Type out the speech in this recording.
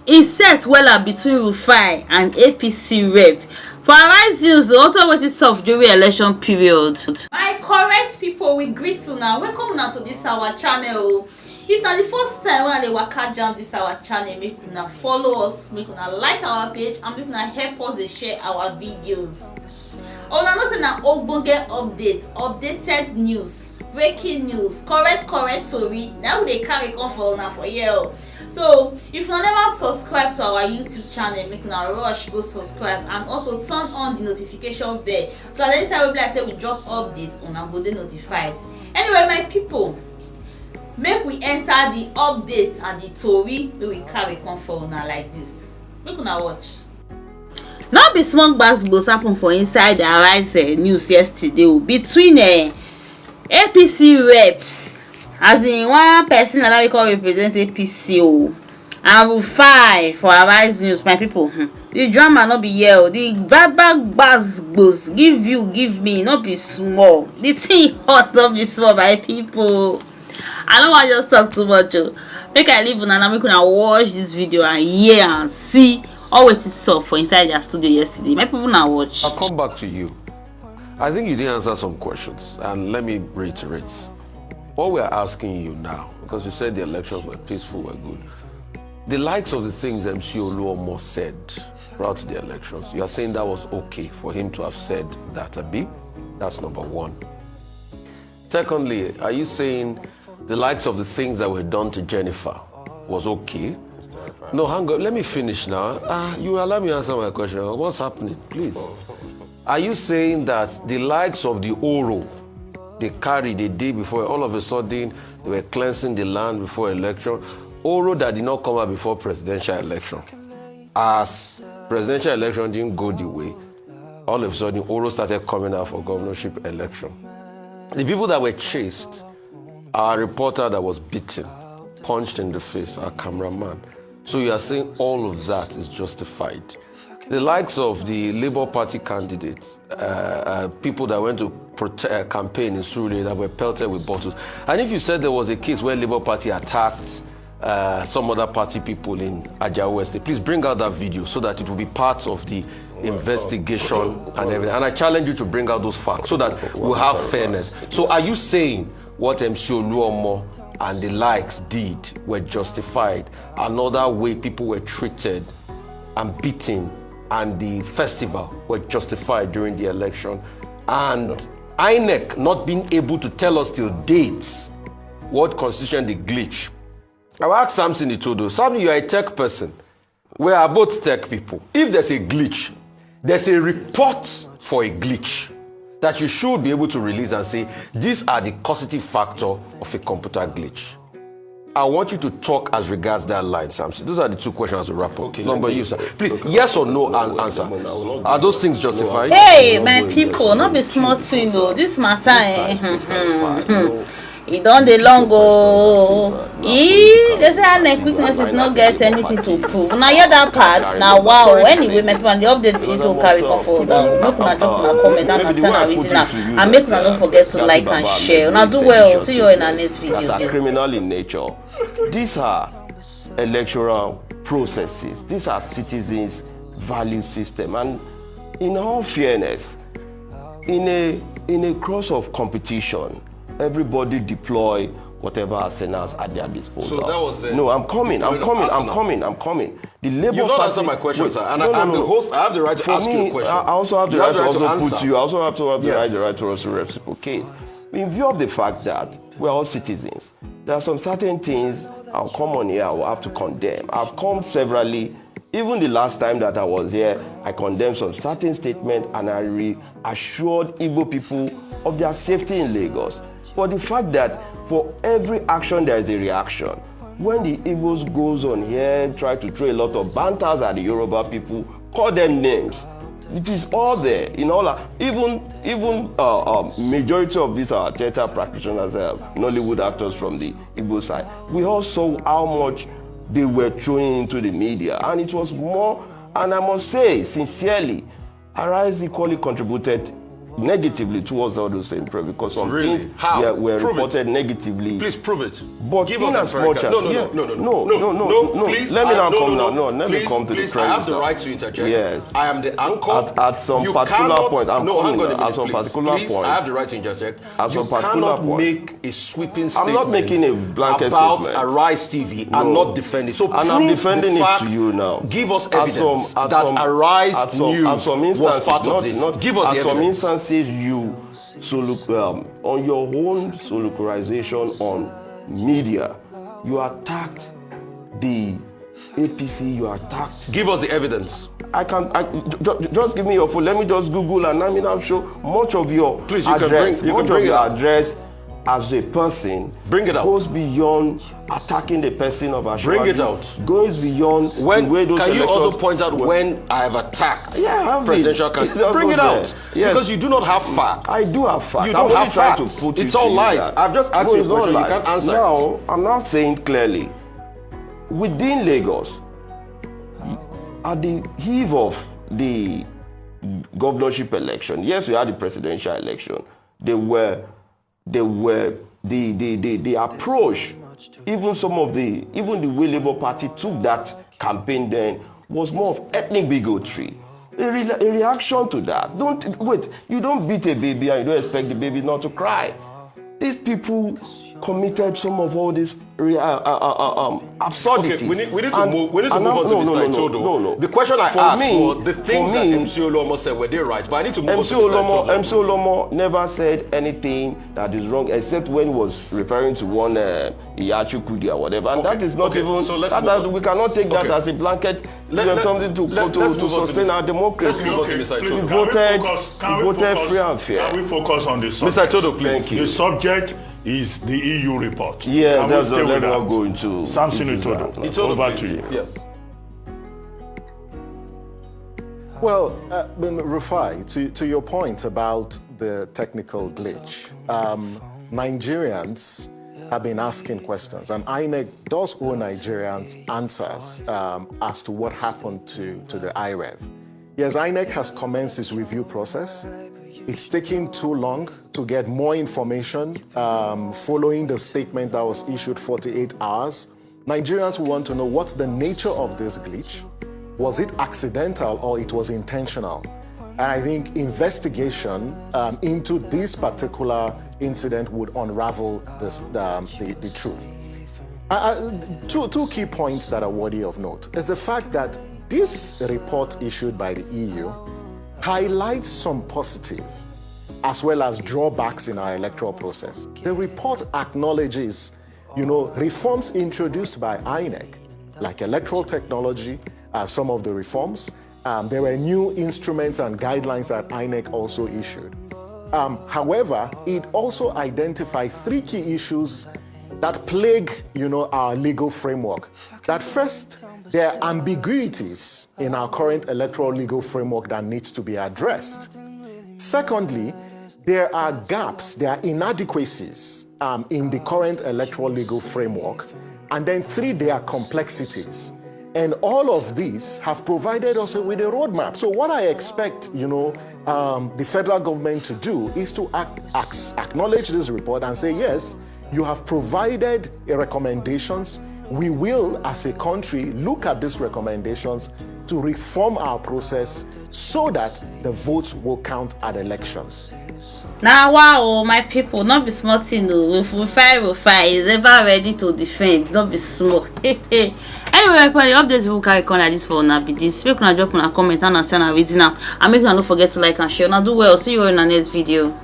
e set wella between Rufai and APC Rep for Arise News also wetin sup during election period. My correct pipo, we greet una, welcome una to dis our channel. If na the first time wey I dey waka jam dis our channel, make una follow us, make una like our page and make una help us dey share our videos. Una know say na ogbonge updated news, breaking news, correct tori na we dey carry come for una for here. So if una never subscribe to our YouTube channel, make una rush go subscribe and also turn on the notification bell so that anytime we be like say we drop updates, una go dey notified. Anyway, my people, make we enter the updates and the tori wey we carry come for una like this. Make una watch. No be small gbas happen for inside the Arise news yesterday between APC reps, as in one person that we call represent APC and Rufai for Arise News. My people, the drama no be here. The verbal gbas give me no be small. The thing hot no be small, my people. I don't want to just talk too much. Make I leave una, make una watch this video and hear and see all wetin sup for inside their studio yesterday. My people, now watch. I'll come back to you. I think you didn't answer some questions, and let me reiterate. What we're asking you now, because you said the elections were peaceful, were good. The likes of the things MC Oluomo said prior to the elections, you are saying that was okay for him to have said that, Abi? That's number one. Secondly, are you saying the likes of the things that were done to Jennifer was okay? No, hang on, let me finish now. You allow me to answer my question. What's happening, please? Are you saying that the likes of the Oro they carried the day before, all of a sudden they were cleansing the land before election? Oro that did not come out before presidential election. As presidential election didn't go the way, all of a sudden Oro started coming out for governorship election. The people that were chased, our reporter that was beaten, punched in the face, our cameraman. So you are saying all of that is justified. The likes of the Labour Party candidates, people that went to campaign in Surulere that were pelted with bottles. And if you said there was a case where Labour Party attacked some other party people in Ajah West, please bring out that video so that it will be part of the investigation and everything. And I challenge you to bring out those facts so that we'll have fairness. So are you saying what MC Oluomo and the likes did were justified? Another way people were treated and beaten and the festival were justified during the election, and Inec not being able to tell us till dates what constitution the glitch. I will ask Samson Itodo. Samson, you are a tech person. We are both tech people. If there's a glitch, there's a report for a glitch that you should be able to release and say, these are the causative factor of a computer glitch. I want you to talk as regards that line, Samson. Those are the two questions to wrap up. Okay, number you, sir. Please, yes or no answer. Are those things justified? Hey, my people, not be smart thing though. This matter, it don't dey long they say Inec quickness is not get anything to prove. Now hear that part. Now wow. Anyway, my people, and the update is will carry come forward. Make una drop una comment and send a reason and make una don't forget to like and share. Now do well. See you in our next video. Criminal in nature. These are electoral processes. These are citizens' value system. And in all fairness, in a cross of competition, everybody deploy whatever arsenals at their disposal. So that was no, I'm coming. The Labour You've not Party. answered my question, sir. And I'm the host. I have the right to ask you a question. I also have the right to also put you. I also have the right to also reciprocate. In view of the fact that we're all citizens, there are some certain things I'll come on here, I will have to condemn. I've come severally. Even the last time that I was here, I condemned some certain statements and I reassured Igbo people of their safety in Lagos. But the fact that for every action there is a reaction. When the Igbos goes on here, try to throw a lot of banters at the Yoruba people, call them names. It is all there. In all, even majority of these are theater practitioners, Nollywood actors from the Igbo side. We all saw how much they were throwing into the media, and it was more. And I must say, sincerely, Arise equally contributed negatively towards all those things, because some Really? things How? were Prove reported it. negatively. Please prove it. But give in us as much as no. Please, let me now come now. No, Let please, me come to please, the I have premise the now. right to interject. Yes. I am the anchor. At some You particular cannot, point, I'm no, hang coming on a now. At minute, some please. particular Please, point. I have the right to interject. At You some particular cannot point. make a sweeping statement. I'm not making a blanket about statement. Arise TV and No. not defending. So And I'm prove defending the it fact, to you now. Give us At evidence some- at that some- Arise at some News was part of this. Give us the At some evidence. instances, you on your own solocalization on media, you attacked the APC. You attacked. Give us the evidence. Just give me your phone. Let me just Google, and I'm sure much of your Please, you address, can much bring of it your out. address as a person Bring it out. goes beyond attacking the person of Ashwaju. Bring it out. Goes beyond the way those Can you also electors point out were- when I have attacked Yeah, I have presidential it. candidates? It's also Bring it there. out. Yes. Because you do not have facts. I do have facts. You I'm don't only have trying facts. to put It's it all to you lies. that- I've just asked No, you a it's not question. You lies. can't answer Now, I'm not saying clearly. Within Lagos, at the eve of the governorship election, yes, we had the presidential election. The approach, even the way Labour Party took that campaign then was more of ethnic bigotry. A reaction to that. You don't beat a baby and you don't expect the baby not to cry. These people committed some of all these absurdities. Okay, we need to move on to Mr. Itodo. No. The question I For asked me- was the things for that me- MC Olomo said, were they right? But I need to move on MC to Mr. Itodo. Olomo never said anything that is wrong, except when he was referring to one Iyachu Kudi or whatever, and that is not okay, even. so let's move on. We cannot take that Okay. as a blanket. Let's Something to move on sustain to our democracy. Let's move on to Mr. We Itodo. voted free and fair. Can we focus on the subject? Mr. Itodo, please. Thank you. The subject is the EU report. Yeah, Can we that's stay not, with let me that? not go into. Samson into Itodo. that. Itodo, Over please. to you. Yes. Well, Rufai, to your point about the technical glitch, Nigerians have been asking questions, and Inec does owe Nigerians answers as to what happened to the IREV. Yes, Inec has commenced its review process. It's taking too long to get more information following the statement that was issued 48 hours. Nigerians want to know what's the nature of this glitch. Was it accidental or it was intentional? And I think investigation into this particular incident would unravel the truth. Two key points that are worthy of note is the fact that this report issued by the EU highlights some positive as well as drawbacks in our electoral process. The report acknowledges, reforms introduced by Inec, like electoral technology, some of the reforms. There were new instruments and guidelines that Inec also issued. However, it also identified three key issues that plague, our legal framework. That first, there are ambiguities in our current electoral legal framework that needs to be addressed. Secondly, there are gaps, there are inadequacies in the current electoral legal framework. And then three, there are complexities. And all of these have provided us with a roadmap. So what I expect, the federal government to do is to acknowledge this report and say, yes, you have provided recommendations. We will, as a country, look at these recommendations to reform our process so that the votes will count at elections. Now, wow, my people, not be small thing. Rufai is ever ready to defend, not be small. Anyway, my people, the updates will carry on like this for now. Be this. Make una drop una comment and send a reason now. And make una don't forget to like and share. Now do well. See you in the next video.